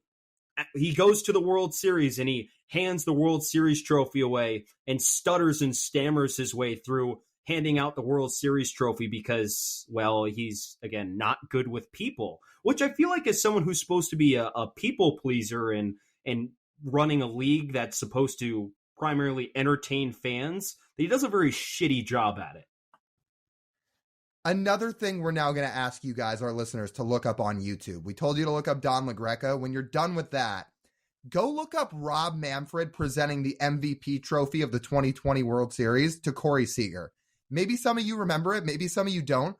A: he goes to the World Series and he hands the World Series trophy away and stutters and stammers his way through handing out the World Series trophy because, well, he's, again, not good with people, which I feel like as someone who's supposed to be a people pleaser and running a league that's supposed to primarily entertain fans, that he does a very shitty job at it.
B: Another thing we're now going to ask you guys, our listeners, to look up on YouTube. We told you to look up Don LaGreca. When you're done with that, go look up Rob Manfred presenting the MVP trophy of the 2020 World Series to Corey Seager. Maybe some of you remember it. Maybe some of you don't.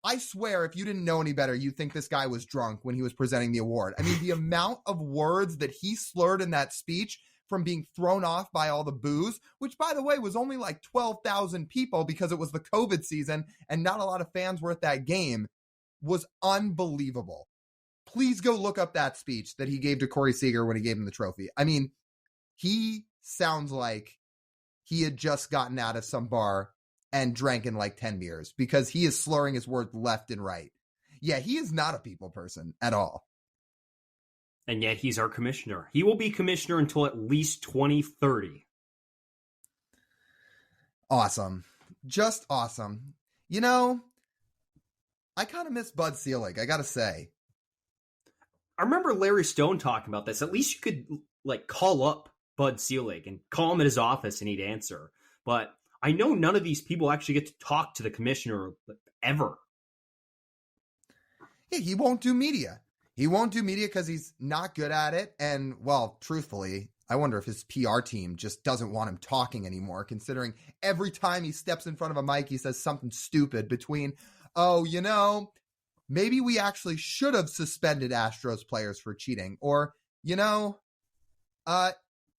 B: I swear, if you didn't know any better, you'd think this guy was drunk when he was presenting the award. I mean, the amount of words that he slurred in that speech from being thrown off by all the boos, which, by the way, was only like 12,000 people because it was the COVID season and not a lot of fans were at that game, was unbelievable. Please go look up that speech that he gave to Corey Seager when he gave him the trophy. I mean, he sounds like he had just gotten out of some bar and drank in like 10 beers because he is slurring his words left and right. Yeah, he is not a people person at all.
A: And yet he's our commissioner. He will be commissioner until at least 2030.
B: Awesome. Just awesome. You know, I kind of miss Bud Selig, I gotta say.
A: I remember Larry Stone talking about this. At least you could like call up Bud Selig and call him at his office and he'd answer. But I know none of these people actually get to talk to the commissioner ever.
B: Yeah, he won't do media. He won't do media because he's not good at it. And, well, truthfully, I wonder if his PR team just doesn't want him talking anymore, considering every time he steps in front of a mic, he says something stupid between, oh, you know, maybe we actually should have suspended Astros players for cheating. Or, you know,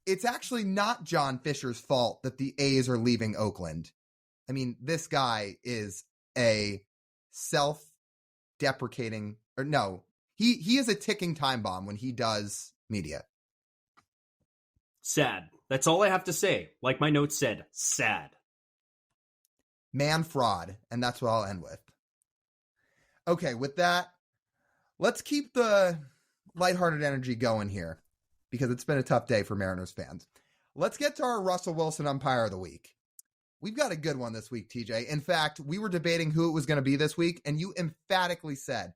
B: it's actually not John Fisher's fault that the A's are leaving Oakland. I mean, this guy is a self-deprecating, or no, he is a ticking time bomb when he does media.
A: Sad. That's all I have to say. Like my notes said, sad.
B: Man fraud. And that's what I'll end with. Okay, with that, let's keep the lighthearted energy going here because it's been a tough day for Mariners fans. Let's get to our Russell Wilson Umpire of the Week. We've got a good one this week, TJ. In fact, we were debating who it was going to be this week, and you emphatically said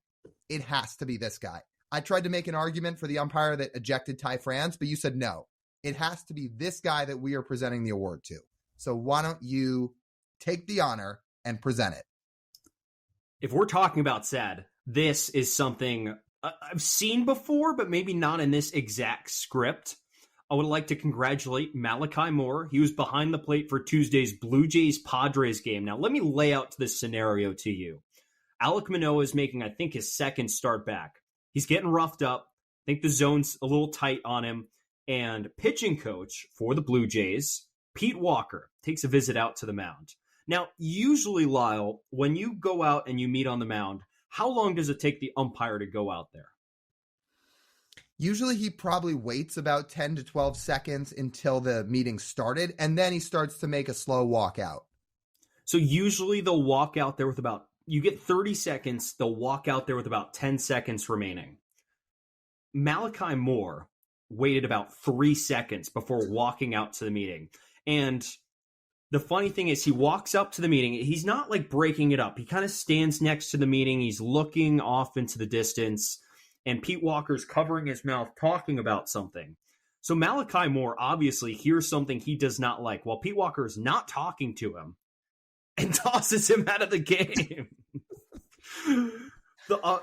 B: it has to be this guy. I tried to make an argument for the umpire that ejected Ty France, but you said no. It has to be this guy that we are presenting the award to. So why don't you take the honor and present it?
A: If we're talking about sad, this is something I've seen before, but maybe not in this exact script. I would like to congratulate Malachi Moore. He was behind the plate for Tuesday's Blue Jays-Padres game. Now, let me lay out this scenario to you. Alek Manoah is making, I think, his second start back. He's getting roughed up. I think the zone's a little tight on him. And pitching coach for the Blue Jays, Pete Walker, takes a visit out to the mound. Now, usually, Lyle, when you go out and you meet on the mound, how long does it take the umpire to go out there?
B: Usually he probably waits about 10 to 12 seconds until the meeting started, and then he starts to make a slow walk out.
A: So usually they'll walk out there with about, you get 30 seconds, they'll walk out there with about 10 seconds remaining. Malachi Moore waited about 3 seconds before walking out to the meeting. And the funny thing is he walks up to the meeting. He's not like breaking it up. He kind of stands next to the meeting. He's looking off into the distance. And Pete Walker's covering his mouth, talking about something. So Malachi Moore obviously hears something he does not like, while Pete Walker is not talking to him and tosses him out of the game.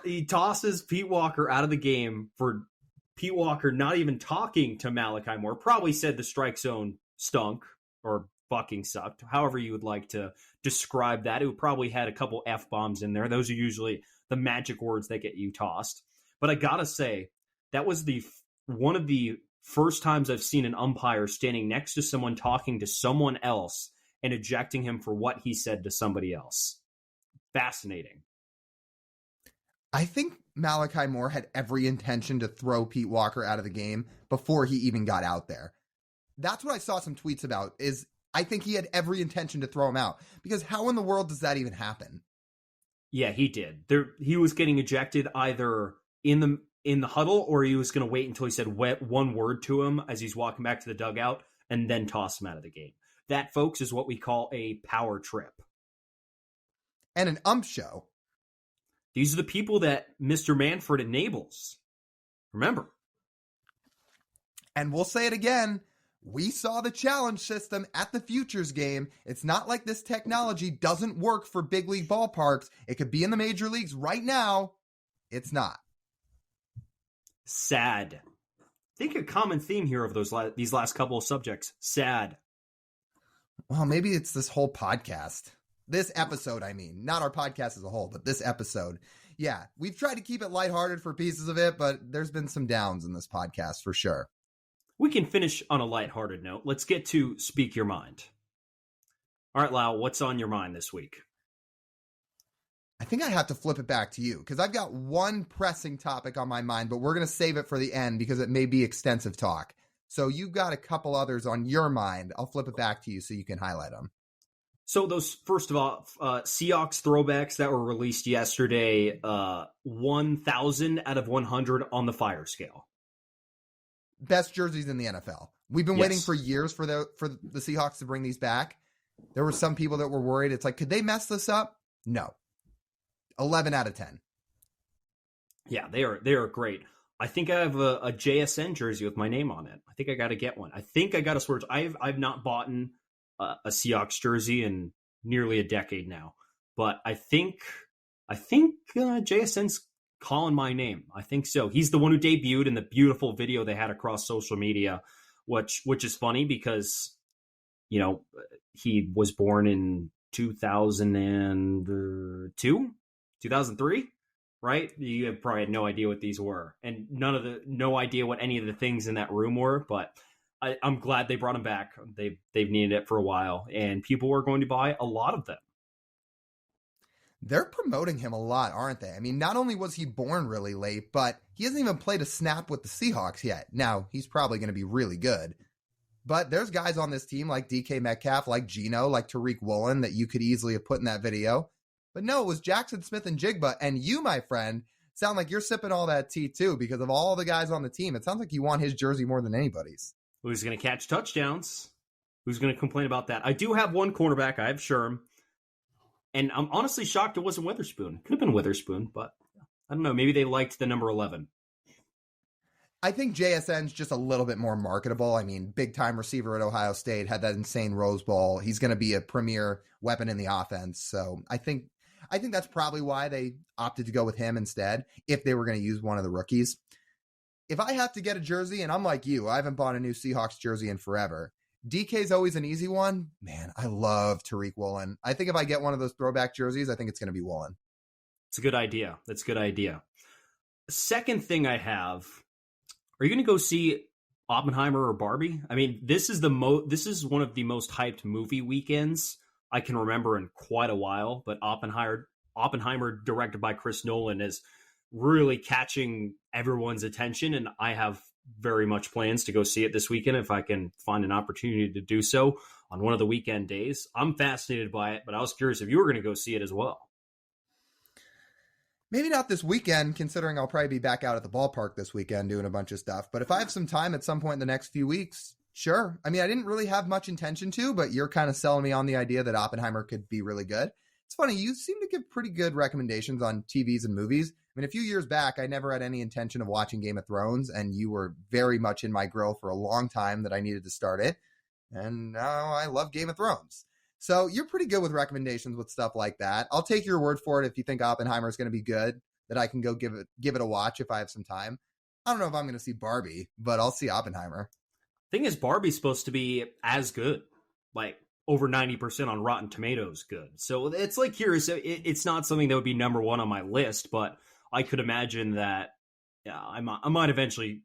A: He tosses Pete Walker out of the game for Pete Walker not even talking to Malachi Moore. Probably said the strike zone stunk or fucking sucked, however you would like to describe that. It probably had a couple F-bombs in there. Those are usually the magic words that get you tossed. But I gotta say, that was one of the first times I've seen an umpire standing next to someone talking to someone else and ejecting him for what he said to somebody else. Fascinating.
B: I think Malachi Moore had every intention to throw Pete Walker out of the game before he even got out there. That's what I saw some tweets about, is I think he had every intention to throw him out. Because how in the world does that even happen?
A: Yeah, he did. He was getting ejected either in the huddle, or he was going to wait until he said one word to him as he's walking back to the dugout and then toss him out of the game. That, folks, is what we call a power trip.
B: And an ump show.
A: These are the people that Mr. Manfred enables. Remember.
B: And we'll say it again. We saw the challenge system at the Futures game. It's not like this technology doesn't work for big league ballparks. It could be in the major leagues right now. It's not.
A: Sad. I think a common theme here of these last couple of subjects. Sad.
B: Well, maybe it's this whole podcast. This episode, I mean, not our podcast as a whole, but this episode. Yeah, we've tried to keep it lighthearted for pieces of it, but there's been some downs in this podcast for sure.
A: We can finish on a lighthearted note. Let's get to Speak Your Mind. All right, Lyle, what's on your mind this week?
B: I think I have to flip it back to you because I've got one pressing topic on my mind, but we're going to save it for the end because it may be extensive talk. So you've got a couple others on your mind. I'll flip it back to you so you can highlight them.
A: So those, first of all, Seahawks throwbacks that were released yesterday, 1,000 out of 100 on the fire scale.
B: Best jerseys in the NFL. We've been waiting for years for the Seahawks to bring these back. There were some people that were worried. It's like, could they mess this up? No. 11 out of 10.
A: Yeah, they are great. I think I have a JSN jersey with my name on it. I think I got to get one. I think I got to switch. I've not bought a Seahawks jersey in nearly a decade now, but I think JSN's calling my name. I think so. He's the one who debuted in the beautiful video they had across social media, which is funny because, you know, he was born in 2002, 2003, right? You probably had no idea what these were, and no idea what any of the things in that room were, but I'm glad they brought him back. They've needed it for a while, and people are going to buy a lot of them.
B: They're promoting him a lot, aren't they? I mean, not only was he born really late, but he hasn't even played a snap with the Seahawks yet. Now, he's probably going to be really good. But there's guys on this team like DK Metcalf, like Geno, like Tariq Woolen that you could easily have put in that video. But no, it was Jackson Smith and Jigba. And you, my friend, sound like you're sipping all that tea too because of all the guys on the team. It sounds like you want his jersey more than anybody's.
A: Who's going to catch touchdowns? Who's going to complain about that? I do have one cornerback. I have Sherm. And I'm honestly shocked it wasn't Witherspoon. Could have been Witherspoon, but I don't know. Maybe they liked the number 11.
B: I think JSN's just a little bit more marketable. I mean, big-time receiver at Ohio State, had that insane Rose Bowl. He's going to be a premier weapon in the offense. So I think that's probably why they opted to go with him instead, if they were going to use one of the rookies. If I have to get a jersey, and I'm like you, I haven't bought a new Seahawks jersey in forever. DK's always an easy one. Man, I love Tariq Woolen. I think if I get one of those throwback jerseys, I think it's going to be Woolen.
A: It's a good idea. That's a good idea. Second thing I have, are you going to go see Oppenheimer or Barbie? I mean, this is one of the most hyped movie weekends I can remember in quite a while, but Oppenheimer, directed by Chris Nolan, is really catching everyone's attention, and I have very much plans to go see it this weekend if I can find an opportunity to do so on one of the weekend days. I'm fascinated by it, but I was curious if you were going to go see it as well.
B: Maybe not this weekend, considering I'll probably be back out at the ballpark this weekend doing a bunch of stuff. But if I have some time at some point in the next few weeks, sure. I mean, I didn't really have much intention to, but you're kind of selling me on the idea that Oppenheimer could be really good. It's funny, you seem to give pretty good recommendations on TVs and movies. I mean, a few years back, I never had any intention of watching Game of Thrones, and you were very much in my grill for a long time that I needed to start it. And now I love Game of Thrones. So you're pretty good with recommendations with stuff like that. I'll take your word for it if you think Oppenheimer is going to be good, that I can go give it a watch if I have some time. I don't know if I'm going to see Barbie, but I'll see Oppenheimer.
A: Thing is, Barbie's supposed to be as good, like over 90% on Rotten Tomatoes good. So it's like curious. It's not something that would be number one on my list, but I could imagine that I might eventually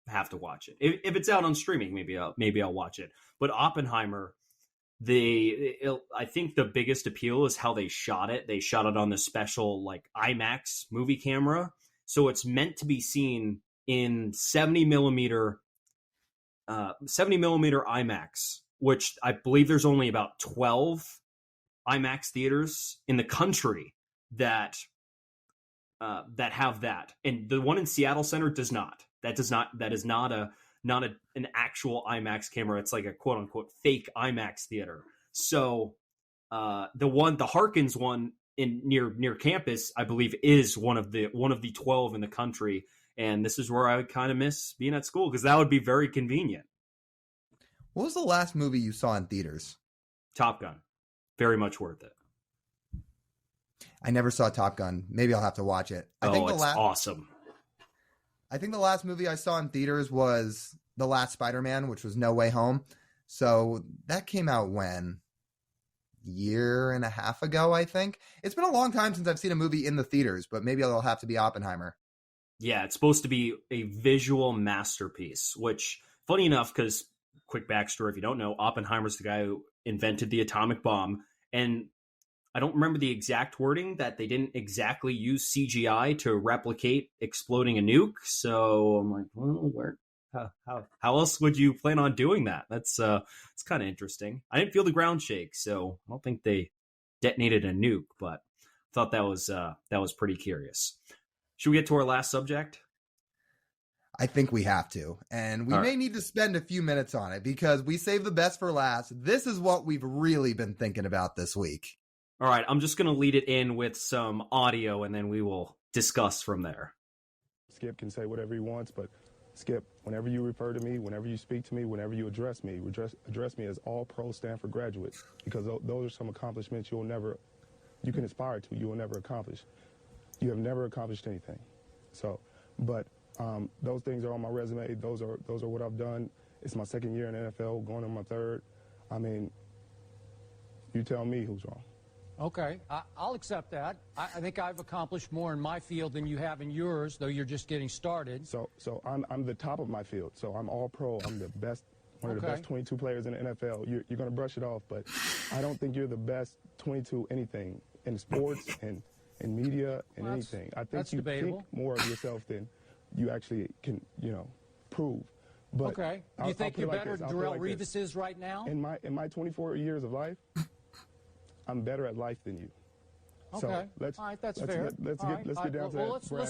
A: have to watch it. If it's out on streaming, maybe I'll watch it. But Oppenheimer, I think the biggest appeal is how they shot it. They shot it on the special like IMAX movie camera, so it's meant to be seen in 70 millimeter IMAX, which I believe there's only about 12 IMAX theaters in the country that have that, and the one in Seattle Center does not. That is not an actual IMAX camera. It's like a quote unquote fake IMAX theater. So the Harkins one in near campus, I believe, is one of the 12 in the country. And this is where I would kind of miss being at school because that would be very convenient.
B: What was the last movie you saw in theaters?
A: Top Gun. Very much worth it.
B: I never saw Top Gun. Maybe I'll have to watch it.
A: It's awesome.
B: I think the last movie I saw in theaters was The Last Spider-Man, which was No Way Home. So that came out when? year and a half ago, I think. It's been a long time since I've seen a movie in the theaters, but maybe it'll have to be Oppenheimer.
A: Yeah, it's supposed to be a visual masterpiece, which, funny enough, because quick backstory, if you don't know, Oppenheimer's the guy who invented the atomic bomb. And I don't remember the exact wording, that they didn't exactly use CGI to replicate exploding a nuke. So I'm like, well, how else would you plan on doing that? It's kind of interesting. I didn't feel the ground shake, so I don't think they detonated a nuke, but I thought that was pretty curious. Should we get to our last subject?
B: I think we have to, and we may need to spend a few minutes on it because we saved the best for last. This is what we've really been thinking about this week.
A: All right, I'm just going to lead it in with some audio, and then we will discuss from there.
C: Skip can say whatever he wants, but Skip, whenever you refer to me, whenever you speak to me, whenever you address me as all-pro Stanford graduate, because those are some accomplishments you can aspire to, you will never accomplish. You have never accomplished anything. So, but those things are on my resume. Those are what I've done. It's my second year in the NFL, going on my third. I mean, you tell me who's wrong.
D: Okay, I'll accept that. I think I've accomplished more in my field than you have in yours, though you're just getting started.
C: So I'm the top of my field. So I'm all pro. I'm the best, one of the best 22 players in the NFL. You're going to brush it off, but I don't think you're the best 22 anything in sports and in media and anything. I think you think more of yourself than you actually can, prove. But
D: okay. Do you think you're better than Darrelle Revis is right now?
C: In my 24 years of life, I'm better at life than you.
D: Okay.
C: So
D: all right, that's fair.
C: Let's get down to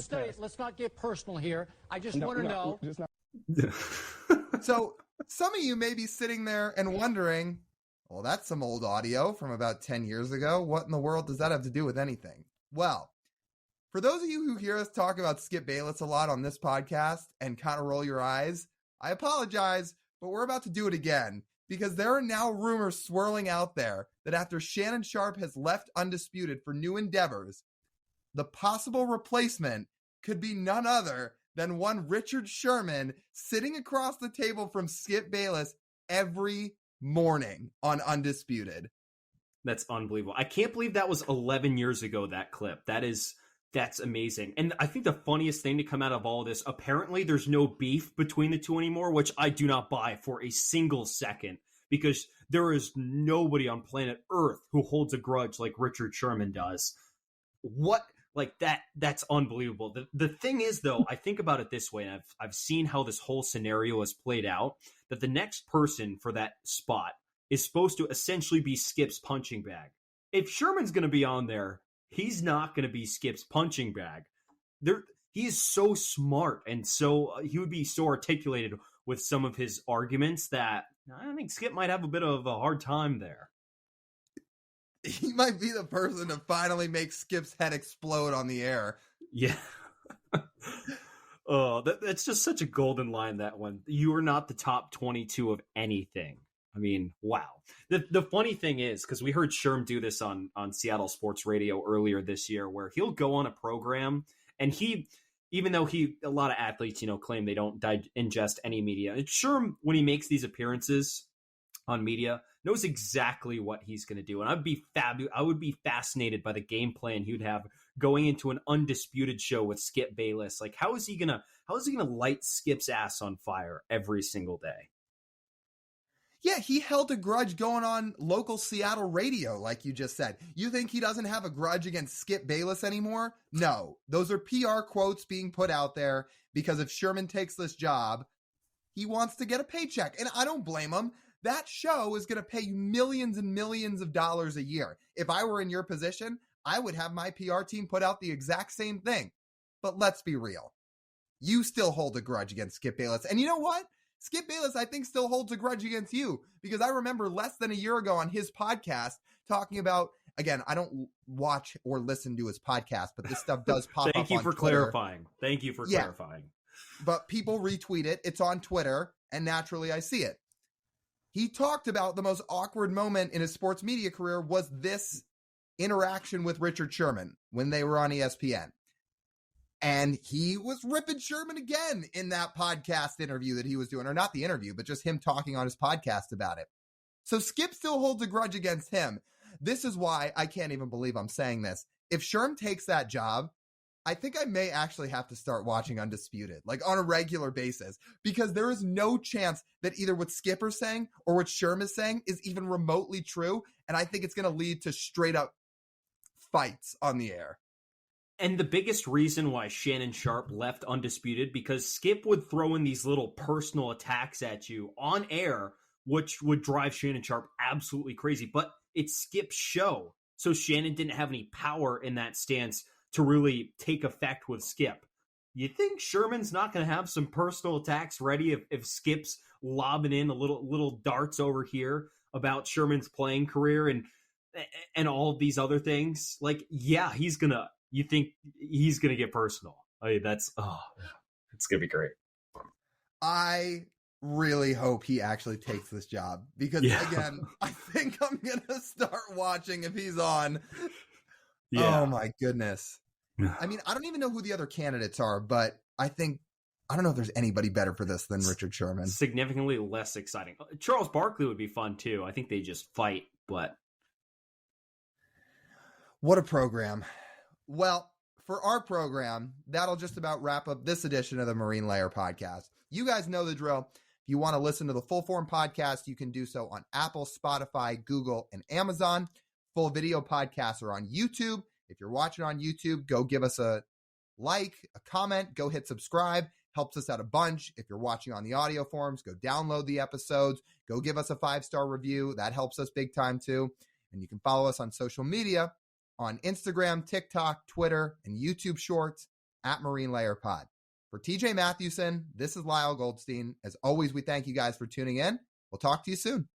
C: that.
D: Let's not get personal here. I just want to know.
B: So some of you may be sitting there and wondering, well, that's some old audio from about 10 years ago. What in the world does that have to do with anything? Well, for those of you who hear us talk about Skip Bayless a lot on this podcast and kind of roll your eyes, I apologize, but we're about to do it again because there are now rumors swirling out there that after Shannon Sharpe has left Undisputed for new endeavors, the possible replacement could be none other than one Richard Sherman sitting across the table from Skip Bayless every morning on Undisputed.
A: That's unbelievable. I can't believe that was 11 years ago, that clip. That's amazing. And I think the funniest thing to come out of all of this, apparently there's no beef between the two anymore, which I do not buy for a single second, because there is nobody on planet Earth who holds a grudge like Richard Sherman does. What? Like that's unbelievable. The thing is, though, I think about it this way, and I've seen how this whole scenario has played out, that the next person for that spot is supposed to essentially be Skip's punching bag. If Sherman's going to be on there, he's not going to be Skip's punching bag. He is so smart, and so he would be so articulated with some of his arguments that I think Skip might have a bit of a hard time there.
B: He might be the person to finally make Skip's head explode on the air.
A: Yeah. Oh, that's just such a golden line, that one. You are not the top 22 of anything. I mean, wow. The funny thing is, because we heard Sherm do this on Seattle Sports Radio earlier this year, where he'll go on a program and even though a lot of athletes, claim they don't ingest any media. And Sherm, when he makes these appearances on media, knows exactly what he's going to do. And I would be fascinated by the game plan he would have going into an Undisputed show with Skip Bayless. Like, how is he going to light Skip's ass on fire every single day?
B: Yeah, he held a grudge going on local Seattle radio, like you just said. You think he doesn't have a grudge against Skip Bayless anymore? No, those are PR quotes being put out there because if Sherman takes this job, he wants to get a paycheck. And I don't blame him. That show is going to pay you millions and millions of dollars a year. If I were in your position, I would have my PR team put out the exact same thing. But let's be real. You still hold a grudge against Skip Bayless. And you know what? Skip Bayless, I think, still holds a grudge against you, because I remember less than a year ago on his podcast talking about, again, I don't watch or listen to his podcast, but this stuff does pop up on Twitter.
A: Thank you for clarifying.
B: But people retweet it. It's on Twitter, and naturally I see it. He talked about the most awkward moment in his sports media career was this interaction with Richard Sherman when they were on ESPN. And he was ripping Sherman again in that podcast interview that he was doing, or not the interview, but just him talking on his podcast about it. So Skip still holds a grudge against him. This is why I can't even believe I'm saying this. If Sherm takes that job, I think I may actually have to start watching Undisputed, like on a regular basis, because there is no chance that either what Skipper's saying or what Sherm is saying is even remotely true. And I think it's going to lead to straight up fights on the air.
A: And the biggest reason why Shannon Sharpe left Undisputed, because Skip would throw in these little personal attacks at you on air, which would drive Shannon Sharpe absolutely crazy. But it's Skip's show, so Shannon didn't have any power in that stance to really take effect with Skip. You think Sherman's not going to have some personal attacks ready if Skip's lobbing in a little darts over here about Sherman's playing career and all of these other things? Like, yeah, you think he's going to get personal. I mean, it's going to be great.
B: I really hope he actually takes this job because, again, I think I'm going to start watching if he's on. Yeah. Oh, my goodness. I mean, I don't even know who the other candidates are, but I don't know if there's anybody better for this than Richard Sherman.
A: Significantly less exciting. Charles Barkley would be fun, too. I think they just fight, but.
B: What a program. Well, for our program, that'll just about wrap up this edition of the Marine Layer podcast. You guys know the drill. If you want to listen to the full form podcast, you can do so on Apple, Spotify, Google, and Amazon. Full video podcasts are on YouTube. If you're watching on YouTube, go give us a like, a comment, go hit subscribe. Helps us out a bunch. If you're watching on the audio forms, go download the episodes. Go give us a 5-star review. That helps us big time too. And you can follow us on social media on Instagram, TikTok, Twitter, and YouTube Shorts at Marine Layer Pod. For TJ Mathewson, this is Lyle Goldstein. As always, we thank you guys for tuning in. We'll talk to you soon.